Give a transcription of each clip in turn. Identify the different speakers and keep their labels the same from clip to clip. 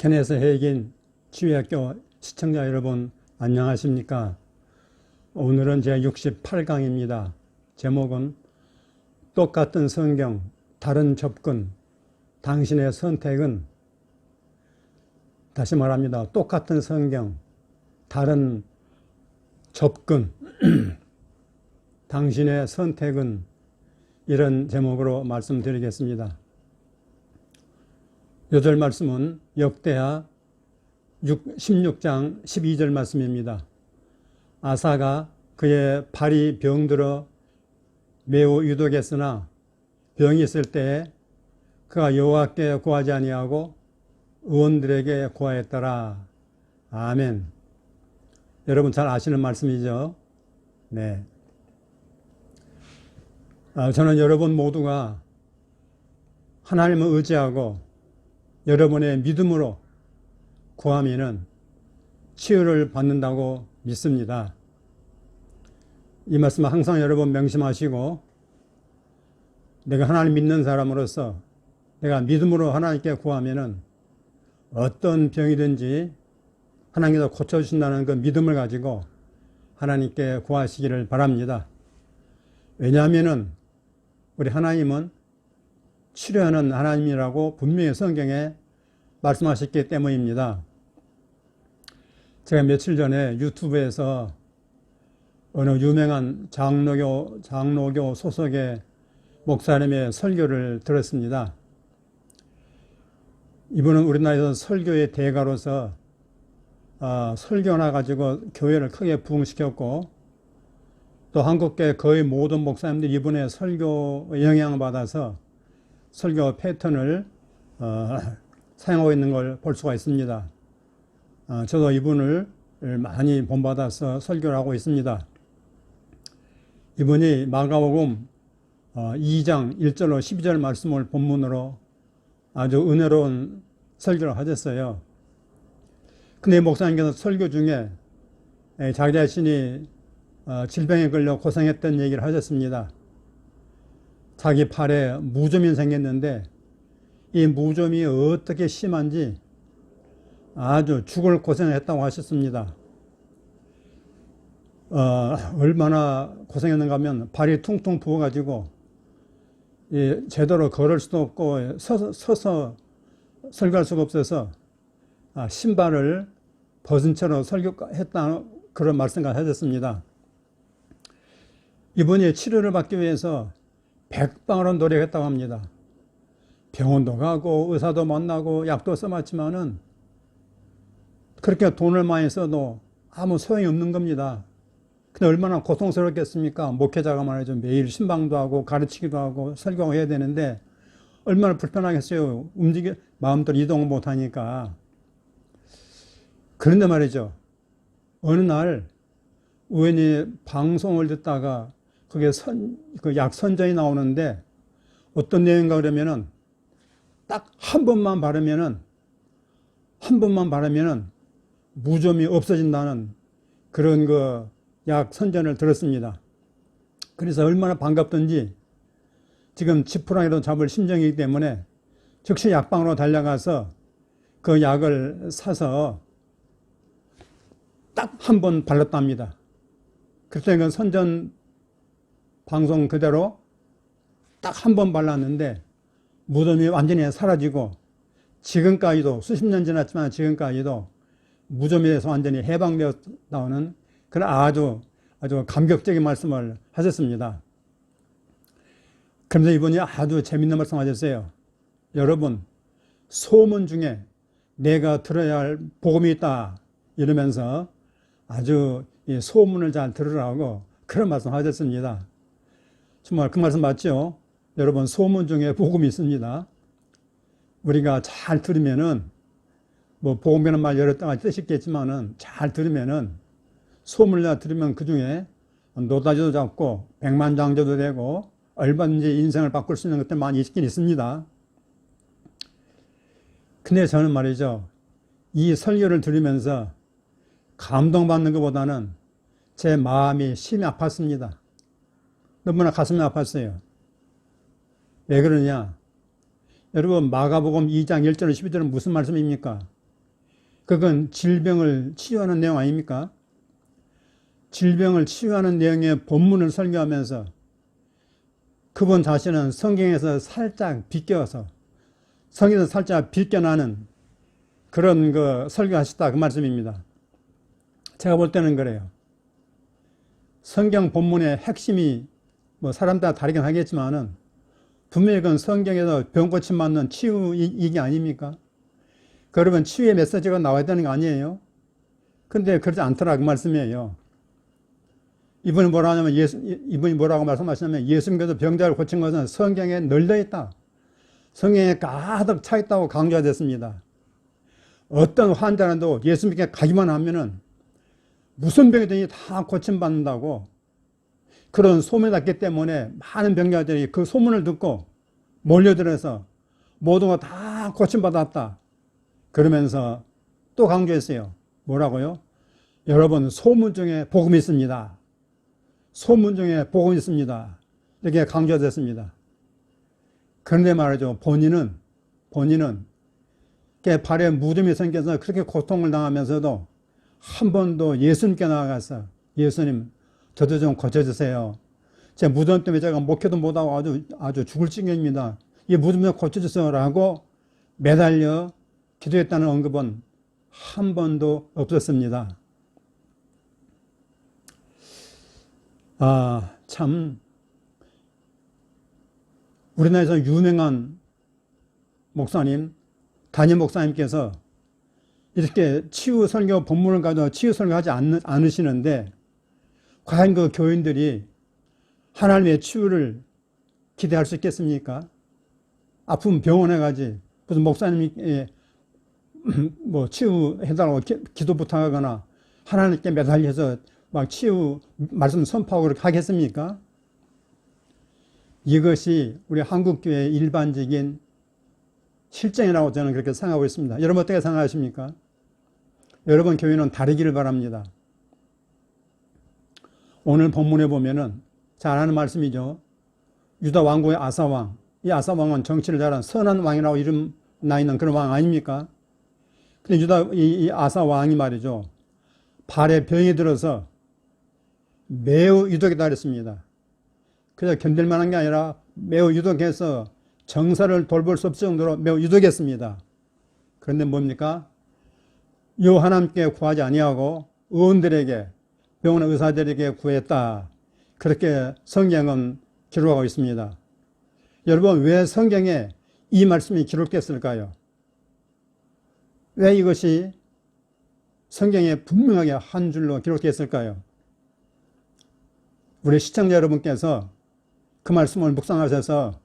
Speaker 1: 케네스 헤이긴 치유학교 시청자 여러분 안녕하십니까? 오늘은 제 68강입니다. 제목은 똑같은 성경, 다른 접근, 당신의 선택은, 다시 말합니다. 똑같은 성경, 다른 접근, 당신의 선택은, 이런 제목으로 말씀드리겠습니다. 요절 말씀은 역대하 16장 12절 말씀입니다. 아사가 그의 발이 병들어 매우 유독했으나 병이 있을 때에 그가 여호와께 구하지 아니하고 의원들에게 구하였더라. 아멘. 여러분 잘 아시는 말씀이죠? 네. 저는 여러분 모두가 하나님을 의지하고 여러분의 믿음으로 구하면은 치유를 받는다고 믿습니다. 이 말씀은 항상 여러분 명심하시고, 내가 하나님 믿는 사람으로서 내가 믿음으로 하나님께 구하면은 어떤 병이든지 하나님께서 고쳐주신다는 그 믿음을 가지고 하나님께 구하시기를 바랍니다. 왜냐하면은 우리 하나님은 치료하는 하나님이라고 분명히 성경에 말씀하셨기 때문입니다. 제가 며칠 전에 유튜브에서 어느 유명한 장로교 소속의 목사님의 설교를 들었습니다. 이분은 우리나라에서 설교의 대가로서 설교나 가지고 교회를 크게 부흥시켰고, 또 한국계 거의 모든 목사님들이 이분의 설교에 영향을 받아서 설교 패턴을 사용하고 있는 걸 볼 수가 있습니다. 저도 이분을 많이 본받아서 설교를 하고 있습니다. 이분이 마가복음 2장 1절로 12절 말씀을 본문으로 아주 은혜로운 설교를 하셨어요. 근데 목사님께서 설교 중에 자기 자신이 질병에 걸려 고생했던 얘기를 하셨습니다. 자기 팔에 무좀이 생겼는데 이 무좀이 어떻게 심한지 아주 죽을 고생을 했다고 하셨습니다. 얼마나 고생했는가 하면 발이 퉁퉁 부어가지고 제대로 걸을 수도 없고 서서 설교할 수가 없어서 신발을 벗은 채로 설교했다, 그런 말씀까지 하셨습니다. 이분이 치료를 받기 위해서 백방으로 노력했다고 합니다. 병원도 가고 의사도 만나고 약도 써봤지만은 그렇게 돈을 많이 써도 아무 소용이 없는 겁니다. 근데 얼마나 고통스럽겠습니까? 목회자가 말이죠. 매일 신방도 하고 가르치기도 하고 설교하고 해야 되는데 얼마나 불편하겠어요. 마음대로 이동을 못 하니까. 그런데 말이죠. 어느 날 우연히 방송을 듣다가 그게 그 약 선전이 나오는데 어떤 내용인가 그러면은 딱 한 번만 바르면은 무좀이 없어진다는 그런 그 약 선전을 들었습니다. 그래서 얼마나 반갑던지 지금 지푸라기로 잡을 심정이기 때문에 즉시 약방으로 달려가서 그 약을 사서 딱 한 번 발랐답니다. 그래서 그 선전 방송 그대로 딱 한 번 발랐는데 무좀이 완전히 사라지고, 지금까지도 수십 년 지났지만 지금까지도 무좀에서 완전히 해방되었다는 그런 아주 감격적인 말씀을 하셨습니다. 그러면서 이분이 아주 재밌는 말씀 하셨어요. 여러분, 소문 중에 내가 들어야 할 복음이 있다, 이러면서 아주 소문을 잘 들으라고 그런 말씀 하셨습니다. 정말 그 말씀 맞죠? 여러분, 소문 중에 복음이 있습니다. 우리가 잘 들으면은, 복음이라는 말 여러 가지 뜻이 있겠지만은, 잘 들으면은, 소문을 들으면 그 중에 노다지도 잡고, 백만장자도 되고, 얼마든지 인생을 바꿀 수 있는 것들 많이 있긴 있습니다. 근데 저는 말이죠. 이 설교를 들으면서 감동받는 것보다는 제 마음이 심히 아팠습니다. 너무나 가슴이 아팠어요. 왜 그러냐? 여러분, 마가복음 2장 1절 12절은 무슨 말씀입니까? 그건 질병을 치유하는 내용 아닙니까? 질병을 치유하는 내용의 본문을 설교하면서 그분 자신은 성경에서 살짝 비껴서 성경에서 살짝 비껴나는 그런 설교하셨다 그 말씀입니다. 제가 볼 때는 그래요. 성경 본문의 핵심이 사람마다 다르긴 하겠지만은 분명히 그건 성경에서 병 고침 맞는 치유 이게 아닙니까? 그러면 치유의 메시지가 나와야 되는 거 아니에요? 근데 그렇지 않더라 그 말씀이에요. 이분이 뭐라고 말씀하시냐면 예수님께서 병자를 고친 것은 성경에 널려 있다. 성경에 가득 차 있다고 강조가 됐습니다. 어떤 환자라도 예수님께 가기만 하면은 무슨 병이든지 다 고침받는다고 그런 소문이 났기 때문에 많은 병자들이 그 소문을 듣고 몰려들어서 모든 거 다 고침받았다. 그러면서 또 강조했어요. 뭐라고요? 여러분 소문 중에 복음이 있습니다. 소문 중에 복음이 있습니다. 이렇게 강조됐습니다. 그런데 말이죠. 본인은 발에 무덤이 생겨서 그렇게 고통을 당하면서도 한 번도 예수님께 나아가서 예수님 저도 좀 고쳐주세요. 제 무덤 때문에 제가 목회도 못하고 아주 죽을 지경입니다. 이 무덤 좀 고쳐주세요 라고 매달려 기도했다는 언급은 한 번도 없었습니다. 참 우리나라에서 유명한 목사님 담임 목사님께서 이렇게 치유 설교 본문을 가지고 치유 설교하지 않으시는데 과연 그 교인들이 하나님의 치유를 기대할 수 있겠습니까? 아프면 병원에 가지 무슨 목사님이 치유해달라고 기도 부탁하거나 하나님께 매달려서 막 치유 말씀 선포하고 그렇게 하겠습니까? 이것이 우리 한국교회의 일반적인 실정이라고 저는 그렇게 생각하고 있습니다. 여러분 어떻게 생각하십니까? 여러분 교회는 다르기를 바랍니다. 오늘 본문에 보면은 잘 아는 말씀이죠. 유다 왕국의 아사왕. 이 아사왕은 정치를 잘한 선한 왕이라고 이름 나 있는 그런 왕 아닙니까? 근데 이 아사왕이 말이죠. 발에 병이 들어서 매우 유독이다 그랬습니다. 그래서 견딜 만한 게 아니라 매우 유독해서 정사를 돌볼 수 없을 정도로 매우 유독했습니다. 그런데 뭡니까? 요 하나님께 구하지 아니하고 의원들에게 병원 의사들에게 구했다. 그렇게 성경은 기록하고 있습니다. 여러분 왜 성경에 이 말씀이 기록됐을까요? 왜 이것이 성경에 분명하게 한 줄로 기록됐을까요? 우리 시청자 여러분께서 그 말씀을 묵상하셔서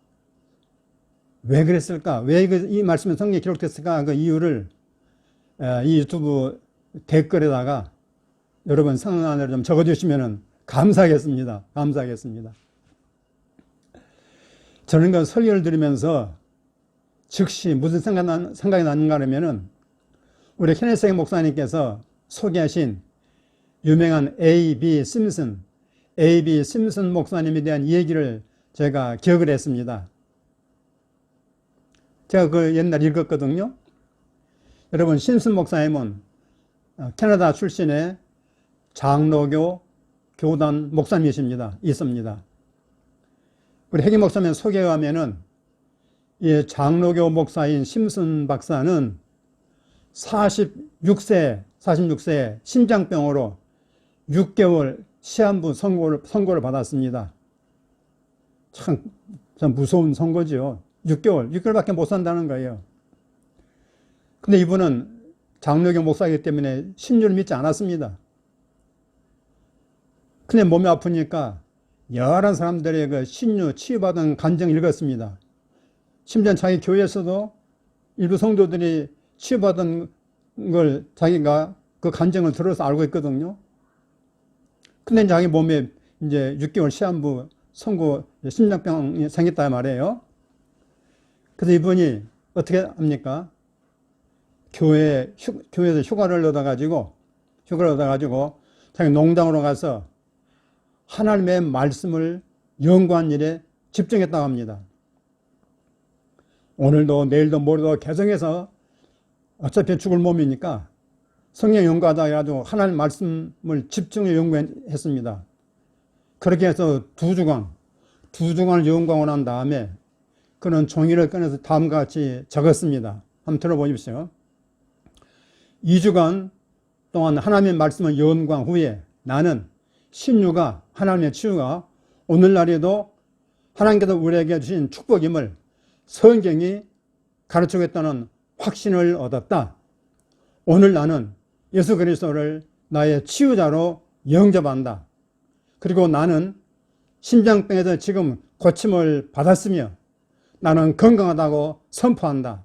Speaker 1: 왜 그랬을까? 왜 이 말씀이 성경에 기록됐을까? 그 이유를 이 유튜브 댓글에다가 여러분 성경 안으로 좀 적어주시면 감사하겠습니다. 감사하겠습니다. 저는 그 설교를 들으면서 즉시 무슨 생각이 나는가 하면은 우리 케네스 목사님께서 소개하신 유명한 A.B. 심슨 목사님에 대한 얘기를 제가 기억을 했습니다. 제가 그 옛날 읽었거든요. 여러분 심슨 목사님은 캐나다 출신의 장로교 교단 목사님이십니다. 있습니다. 우리 핵임 목사님 소개에 하면은 이 장로교 목사인 심슨 박사는 46세 심장병으로 6개월 시한부 선고를 받았습니다. 참 무서운 선고죠. 6개월밖에 못 산다는 거예요. 근데 이분은 장로교 목사이기 때문에 신주를 믿지 않았습니다. 근데 몸이 아프니까 여러 사람들의 그 신유 치유받은 간증을 읽었습니다. 심지어 자기 교회에서도 일부 성도들이 치유받은 걸 자기가 그 간증을 들어서 알고 있거든요. 근데 자기 몸에 이제 6개월 시한부 선고 심장병이 생겼다 말이에요. 그래서 이분이 어떻게 합니까? 교회에서 휴가를 얻어가지고 자기 농장으로 가서 하나님의 말씀을 연구한 일에 집중했다고 합니다. 오늘도 내일도 모레도 개성해서 어차피 죽을 몸이니까 성령 연구하다 해가지고 하나님 말씀을 집중해 연구했습니다. 그렇게 해서 2주간을 연구하고 난 다음에 그는 종이를 꺼내서 다음과 같이 적었습니다. 한번 들어보십시오. 2주간 동안 하나님의 말씀을 연구한 후에 나는 신유가, 하나님의 치유가 오늘날에도 하나님께서 우리에게 주신 축복임을 성경이 가르치겠다는 확신을 얻었다. 오늘 나는 예수 그리스도를 나의 치유자로 영접한다. 그리고 나는 심장병에서 지금 고침을 받았으며 나는 건강하다고 선포한다.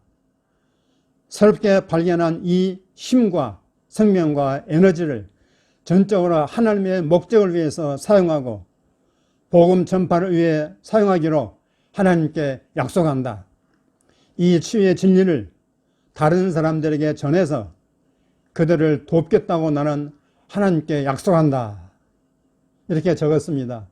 Speaker 1: 새롭게 발견한 이 힘과 생명과 에너지를 전적으로 하나님의 목적을 위해서 사용하고 복음 전파를 위해 사용하기로 하나님께 약속한다. 이 치유의 진리를 다른 사람들에게 전해서 그들을 돕겠다고 나는 하나님께 약속한다. 이렇게 적었습니다.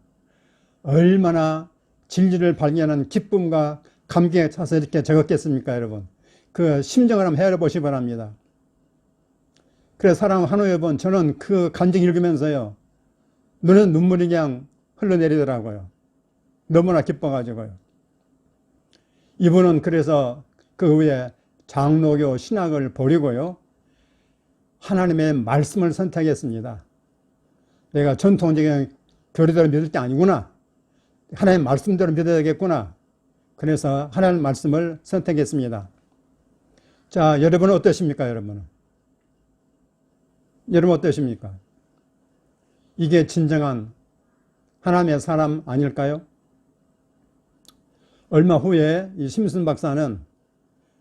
Speaker 1: 얼마나 진리를 발견한 기쁨과 감격에 차서 이렇게 적었겠습니까, 여러분? 그 심정을 한번 헤아려 보시기 바랍니다. 그래서 사랑 한우에 본 저는 그 간증 읽으면서요, 눈에 눈물이 그냥 흘러내리더라고요. 너무나 기뻐가지고요. 이분은 그래서 그 후에 장로교 신학을 버리고요, 하나님의 말씀을 선택했습니다. 내가 전통적인 교리대로 믿을 게 아니구나. 하나님의 말씀대로 믿어야겠구나. 그래서 하나님의 말씀을 선택했습니다. 자, 여러분은 어떠십니까, 여러분은? 여러분 어떠십니까? 이게 진정한 하나님의 사람 아닐까요? 얼마 후에 이 심슨 박사는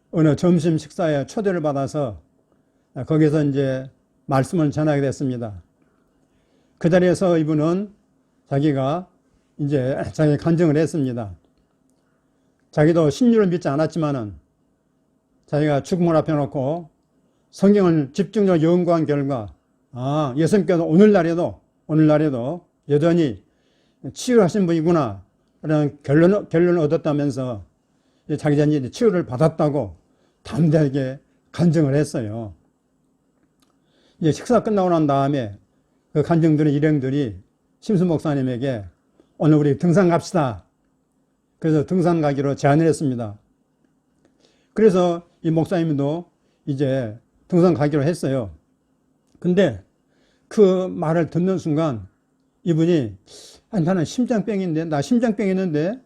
Speaker 1: 어느 점심 식사에 초대를 받아서 거기서 이제 말씀을 전하게 됐습니다. 그 자리에서 이분은 자기가 이제 자기 간증을 했습니다. 자기도 신유를 믿지 않았지만은 자기가 죽음을 앞에 놓고 성경을 집중적으로 연구한 결과, 예수님께서 오늘날에도 여전히 치유하신 분이구나 라는 결론을 얻었다면서 자기 자신이 치유를 받았다고 담대하게 간증을 했어요. 이제 식사 끝나고 난 다음에 그 간증들의 일행들이 심순 목사님에게 오늘 우리 등산 갑시다. 그래서 등산 가기로 제안을 했습니다. 그래서 이 목사님도 이제 등산 가기로 했어요. 근데 그 말을 듣는 순간 이분이 나는 심장병인데, 나 심장병 있는데,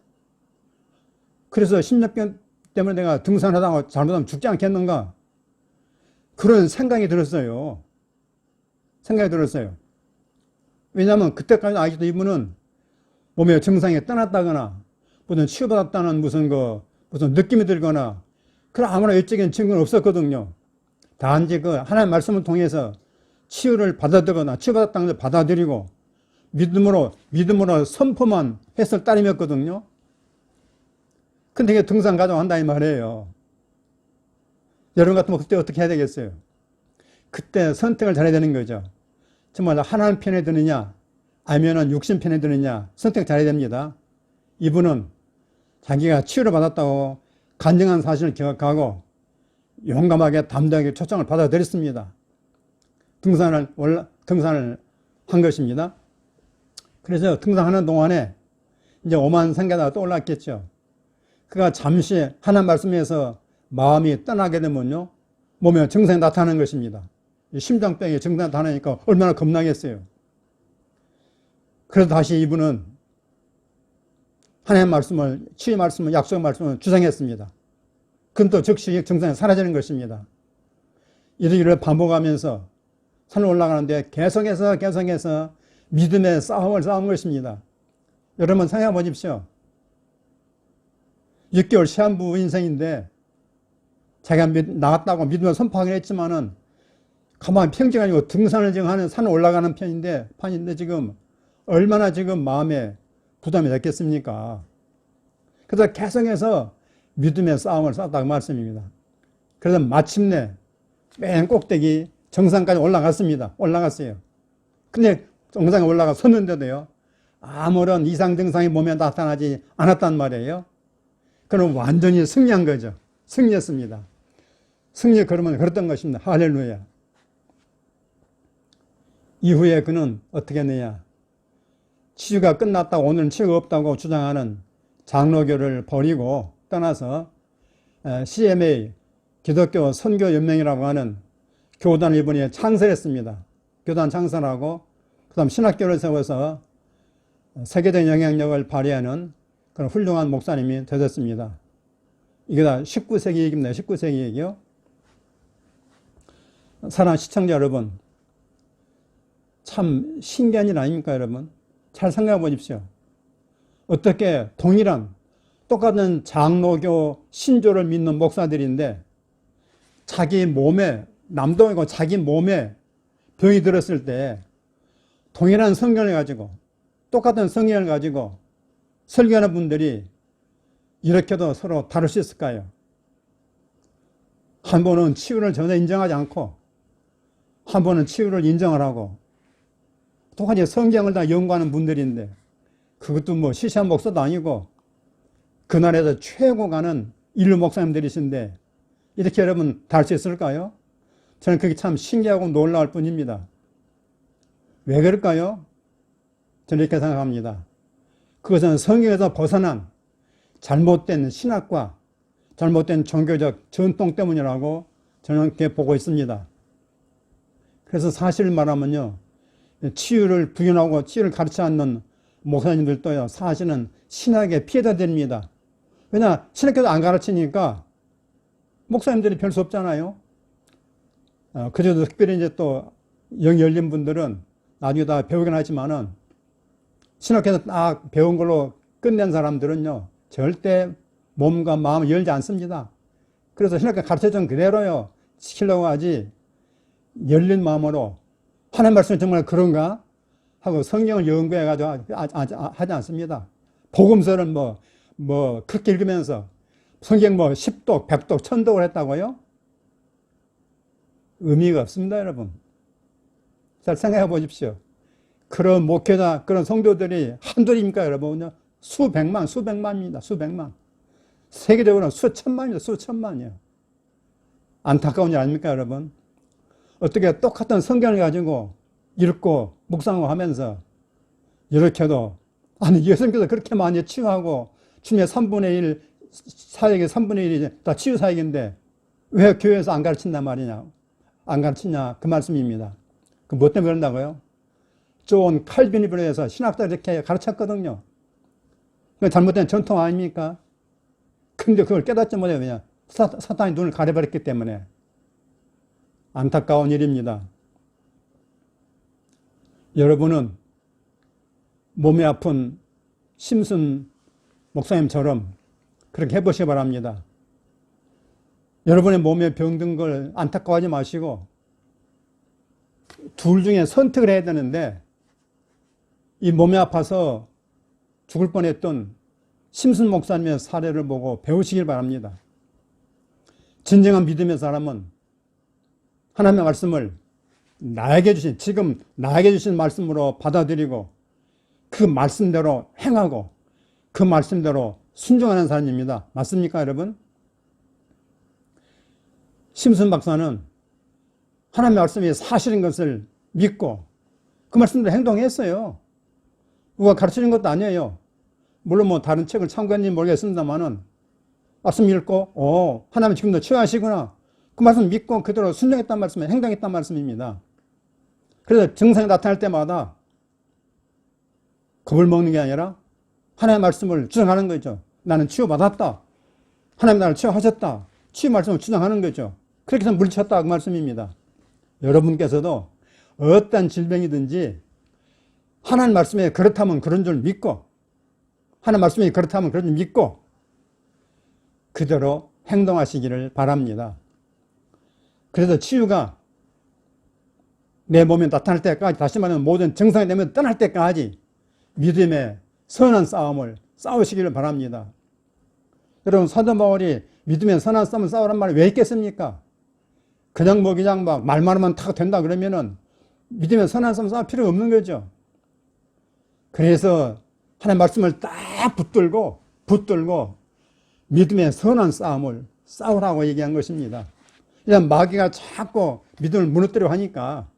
Speaker 1: 그래서 심장병 때문에 내가 등산하다가 잘못하면 죽지 않겠는가? 그런 생각이 들었어요. 왜냐하면 그때까지 아직도 이분은 몸의 증상이 떠났다거나 무슨 치유받았다는 무슨 느낌이 들거나 그런 아무런 외적인 증거는 없었거든요. 단지 그 하나님의 말씀을 통해서 치유를 받아들거나 치유받았다는 것을 받아들이고 믿음으로 선포만 했을 따름이었거든요. 근데 이게 등산 가자고 한다 이 말이에요. 여러분 같으면 그때 어떻게 해야 되겠어요? 그때 선택을 잘해야 되는 거죠. 정말 하나님 편에 드느냐 아니면 육신 편에 드느냐 선택 잘해야 됩니다. 이분은 자기가 치유를 받았다고 간증한 사실을 기억하고 용감하게 담대하게 초청을 받아들였습니다. 등산을 한 것입니다. 그래서 등산하는 동안에 이제 오만 생각이 떠올랐겠죠. 그가 잠시 하나님 말씀에서 마음이 떠나게 되면요, 몸에 증상이 나타나는 것입니다. 심장병에 증상이 나타나니까 얼마나 겁나겠어요. 그래서 다시 이분은 하나님의 말씀을, 치유의 말씀을, 약속의 말씀을 주장했습니다. 그럼 또 즉시 증상이 사라지는 것입니다. 이러기를 반복하면서 산을 올라가는데 계속해서 믿음의 싸움을 싸운 것입니다. 여러분 생각해 보십시오. 6개월 시한부 인생인데 자기가 나갔다고 믿음을 선포하긴 했지만은 가만히 평지가 아니고 등산을 지금 하는 산을 올라가는 편인데 지금 얼마나 지금 마음에 부담이 됐겠습니까? 그래서 계속해서 믿음의 싸움을 싸웠다고 말씀입니다. 그래서 마침내 맨 꼭대기 정상까지 올라갔어요. 근데 정상에 올라가 섰는데도요, 아무런 이상 증상이 몸에 나타나지 않았단 말이에요. 그럼 완전히 승리한 거죠. 승리했습니다. 승리의 걸음을 걸었던 것입니다. 할렐루야. 이후에 그는 어떻게 했느냐? 치유가 끝났다고 오늘은 치유가 없다고 주장하는 장로교를 버리고 떠나서 CMA 기독교 선교연맹이라고 하는 교단을 이번에 창설했습니다. 교단 창설하고 그 다음 신학교를 세워서 세계적 영향력을 발휘하는 그런 훌륭한 목사님이 되셨습니다. 이게 다 19세기 얘기입니다. 19세기 얘기요. 사랑하는 시청자 여러분, 참 신기한 일 아닙니까 여러분? 잘 생각해 보십시오. 어떻게 동일한 똑같은 장로교 신조를 믿는 목사들인데 자기 몸에 남도 아니고 자기 몸에 병이 들었을 때 동일한 성경을 가지고 똑같은 성경을 가지고 설교하는 분들이 이렇게도 서로 다를 수 있을까요? 한 분은 치유를 전혀 인정하지 않고 한 분은 치유를 인정을 하고 똑같이 성경을 다 연구하는 분들인데 그것도 뭐 시시한 목사도 아니고 그날에서 최고 가는 인류 목사님들이신데 이렇게 여러분 다를 수 있을까요? 저는 그게 참 신기하고 놀라울 뿐입니다. 왜 그럴까요? 저는 이렇게 생각합니다. 그것은 성경에서 벗어난 잘못된 신학과 잘못된 종교적 전통 때문이라고 저는 그렇게 보고 있습니다. 그래서 사실 말하면요, 치유를 부인하고 치유를 가르치 않는 목사님들도요, 사실은 신학의 피해자들입니다. 왜냐, 신학교도 안 가르치니까 목사님들이 별 수 없잖아요. 그저도 특별히 이제 또 영 열린 분들은 나중에 다 배우긴 하지만은 신학교에서 딱 배운 걸로 끝낸 사람들은요, 절대 몸과 마음을 열지 않습니다. 그래서 신학교 가르쳐준 그대로요, 시키려고 하지, 열린 마음으로 하나님 말씀이 정말 그런가? 하고 성경을 연구해가지고 하지 않습니다. 복음서를 그렇게 읽으면서 성경 10독, 100독, 1000독을 했다고요? 의미가 없습니다, 여러분. 잘 생각해 보십시오. 그런 목회자, 그런 성도들이 한둘입니까, 여러분? 수백만입니다, 수백만. 세계적으로는 수천만입니다, 수천만이에요. 안타까운 일 아닙니까, 여러분? 어떻게 똑같은 성경을 가지고 읽고 묵상하고 하면서 이렇게도, 아니, 예수님께서 그렇게 많이 치유하고 주님의 3분의 1 사역의 3분의 1이 다 치유 사역인데 왜 교회에서 안 가르친단 말이냐? 안 가르치냐? 그 말씀입니다. 그 뭐 때문에 그런다고요? 존 칼빈이 비롯해서 신학자를 이렇게 가르쳤거든요. 그 잘못된 전통 아닙니까? 근데 그걸 깨닫지 못해요. 그냥 사탄이 눈을 가려버렸기 때문에. 안타까운 일입니다. 여러분은 몸이 아픈 심슨 목사님처럼 그렇게 해보시기 바랍니다. 여러분의 몸에 병든 걸 안타까워하지 마시고 둘 중에 선택을 해야 되는데 이 몸이 아파서 죽을 뻔했던 심슨 목사님의 사례를 보고 배우시길 바랍니다. 진정한 믿음의 사람은 하나님의 말씀을 지금 나에게 주신 말씀으로 받아들이고 그 말씀대로 행하고 그 말씀대로 순종하는 사람입니다. 맞습니까, 여러분? 심슨 박사는 하나님의 말씀이 사실인 것을 믿고 그 말씀대로 행동했어요. 누가 가르치는 것도 아니에요. 물론 다른 책을 참고했는지 모르겠습니다만은 말씀 읽고 하나님 지금도 치유하시구나. 그 말씀 믿고 그대로 순종했단 말씀에 행동했단 말씀입니다. 그래서 증상이 나타날 때마다 겁을 먹는 게 아니라 하나님의 말씀을 주장하는 거죠. 나는 치유받았다. 하나님 나를 치유하셨다. 치유 말씀을 주장하는 거죠. 그렇게 해서 물리쳤다 그 말씀입니다. 여러분께서도 어떤 질병이든지 하나님 말씀에 그렇다면 그런 줄 믿고 하나님 말씀에 그렇다면 그런 줄 믿고 그대로 행동하시기를 바랍니다. 그래서 치유가 내 몸에 나타날 때까지, 다시 말하면 모든 증상이 되면 떠날 때까지 믿음의 선한 싸움을 싸우시기를 바랍니다. 여러분, 사도 바울이 믿음의 선한 싸움을 싸우란 말을 왜 했겠습니까? 그냥 막 말만 하면 다 된다 그러면은 믿음의 선한 싸움 싸울 필요가 없는 거죠. 그래서 하나님의 말씀을 딱 붙들고 믿음의 선한 싸움을 싸우라고 얘기한 것입니다. 이런 마귀가 자꾸 믿음을 무너뜨려 하니까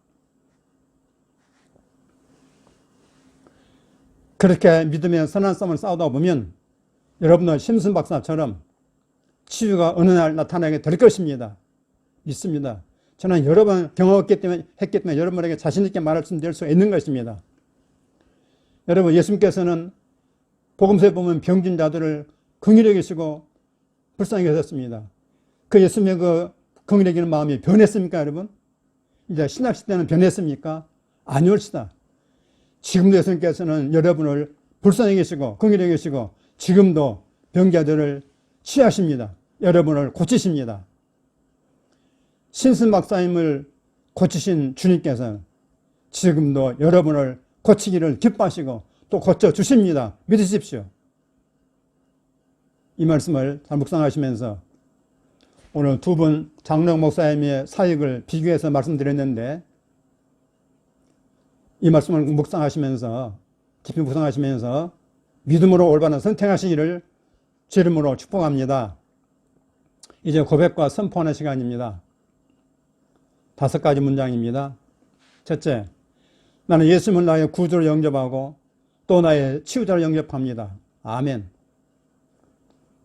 Speaker 1: 그렇게 믿음의 선한 싸움을 싸우다 보면 여러분들 심슨 박사처럼 치유가 어느 날 나타나게 될 것입니다. 믿습니다. 저는 여러 번 경험했기 때문에 여러분에게 자신있게 말씀드릴 수 있는 것입니다. 여러분, 예수님께서는 복음서에 보면 병든 자들을 긍휼히 여기시고 불쌍히 여겼습니다. 그 예수님의 그 긍휼히 여기는 마음이 변했습니까, 여러분? 이제 신학시 때는 변했습니까? 아니올시다. 지금도 예수님께서는 여러분을 불쌍히 여기시고 긍휼히 여기시고 지금도 병자들을 치유하십니다. 여러분을 고치십니다. 신슨 박사님을 고치신 주님께서 지금도 여러분을 고치기를 기뻐하시고 또 고쳐주십니다. 믿으십시오. 이 말씀을 잘 묵상하시면서 오늘 두 분 장로영 목사님의 사역을 비교해서 말씀드렸는데 이 말씀을 묵상하시면서 깊이 묵상하시면서 믿음으로 올바른 선택하시기를 주 이름으로 축복합니다. 이제 고백과 선포하는 시간입니다. 5가지 문장입니다. 첫째, 나는 예수님을 나의 구주로 영접하고 또 나의 치유자로 영접합니다. 아멘.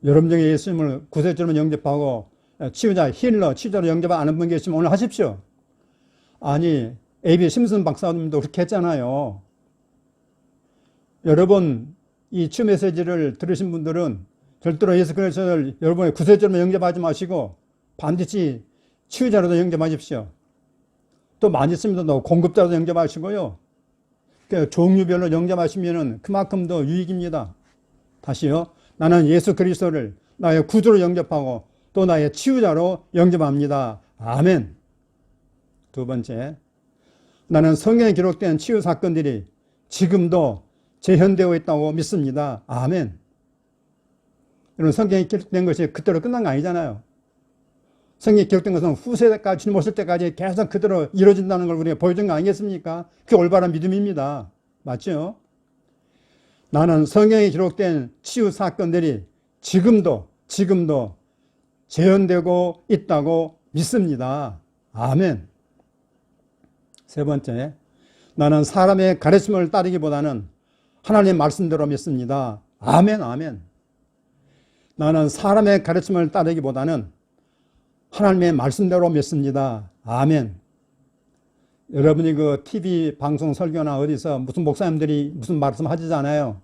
Speaker 1: 여러분 중에 예수님을 구세주로 영접하고 치유자, 힐러, 치유자로 영접 안 한 분 계시면 오늘 하십시오. 아니, A.B. 심슨 박사님도 그렇게 했잖아요. 여러분, 이 치유 메시지를 들으신 분들은 절대로 예수 그리스도를 여러분의 구세주로 영접하지 마시고 반드시 치유자로도 영접하십시오. 또 많이 있으면 또 공급자로도 영접하시고요. 종류별로 영접하시면 그만큼 더 유익입니다. 다시요. 나는 예수 그리스도를 나의 구주로 영접하고 또 나의 치유자로 영접합니다. 아멘. 두 번째, 나는 성경에 기록된 치유 사건들이 지금도 재현되어 있다고 믿습니다. 아멘. 여러분, 성경에 기록된 것이 그대로 끝난 거 아니잖아요. 성경에 기록된 것은 후세까지 주님 오실 때까지 계속 그대로 이루어진다는 걸 우리가 보여준 거 아니겠습니까? 그게 올바른 믿음입니다. 맞죠? 나는 성경에 기록된 치유 사건들이 지금도 재현되고 있다고 믿습니다. 아멘. 세 번째, 나는 사람의 가르침을 따르기보다는 하나님의 말씀대로 믿습니다. 아멘, 아멘. 나는 사람의 가르침을 따르기보다는 하나님의 말씀대로 믿습니다. 아멘. 여러분이 그 TV 방송 설교나 어디서 무슨 목사님들이 무슨 말씀 하시잖아요.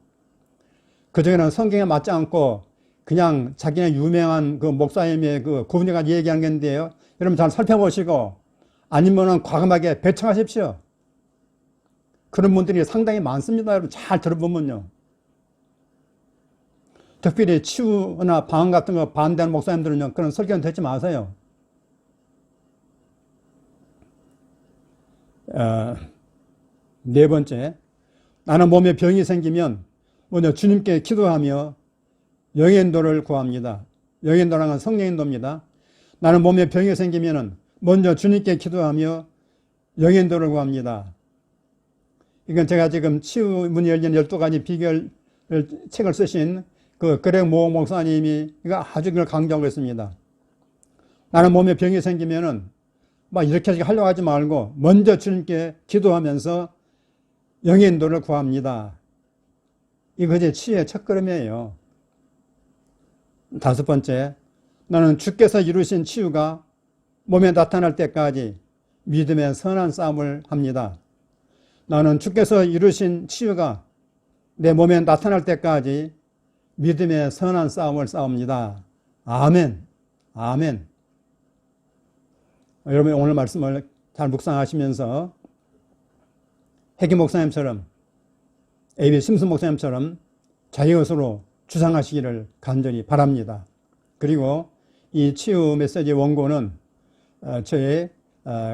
Speaker 1: 그중에는 성경에 맞지 않고 그냥 자기네 유명한 그 목사님의 그 구분해가지고 얘기하는 건데요. 여러분 잘 살펴보시고 아니면은 과감하게 배척하십시오. 그런 분들이 상당히 많습니다. 여러분 잘 들어보면요. 특별히 치유나 방언 같은 거 반대하는 목사님들은요, 그런 설교는 듣지 마세요. 네 번째, 나는 몸에 병이 생기면 먼저 주님께 기도하며 영행도를 구합니다. 영행도라는 건 성령인도입니다. 나는 몸에 병이 생기면 먼저 주님께 기도하며 영행도를 구합니다. 이건 제가 지금 치유문이 열린 12가지 비결 책을 쓰신 그 그렉 모 목사님이 이거 아주 그걸 강조하고 있습니다. 나는 몸에 병이 생기면은 막 이렇게 하려고 하지 말고 먼저 주님께 기도하면서 영의 인도를 구합니다. 이것이 치유의 첫걸음이에요. 5번째, 나는 주께서 이루신 치유가 몸에 나타날 때까지 믿음의 선한 싸움을 합니다. 나는 주께서 이루신 치유가 내 몸에 나타날 때까지 믿음의 선한 싸움을 싸웁니다. 아멘. 아멘. 여러분 오늘 말씀을 잘 묵상하시면서 해기 목사님처럼 A.B. 심슨 목사님처럼 자기 것으로 주장하시기를 간절히 바랍니다. 그리고 이 치유 메시지 원고는 저희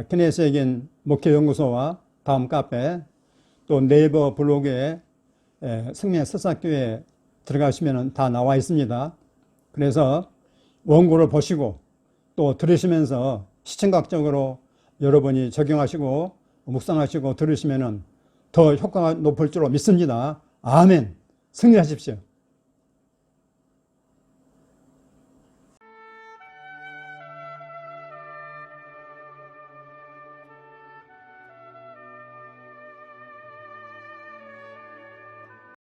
Speaker 1: 케네스에겐 목회연구소와 다음 카페 또 네이버 블로그에 성령 서사교회 들어가시면 다 나와 있습니다. 그래서 원고를 보시고 또 들으시면서 시청각적으로 여러분이 적용하시고 묵상하시고 들으시면 더 효과가 높을 줄로 믿습니다. 아멘. 승리하십시오.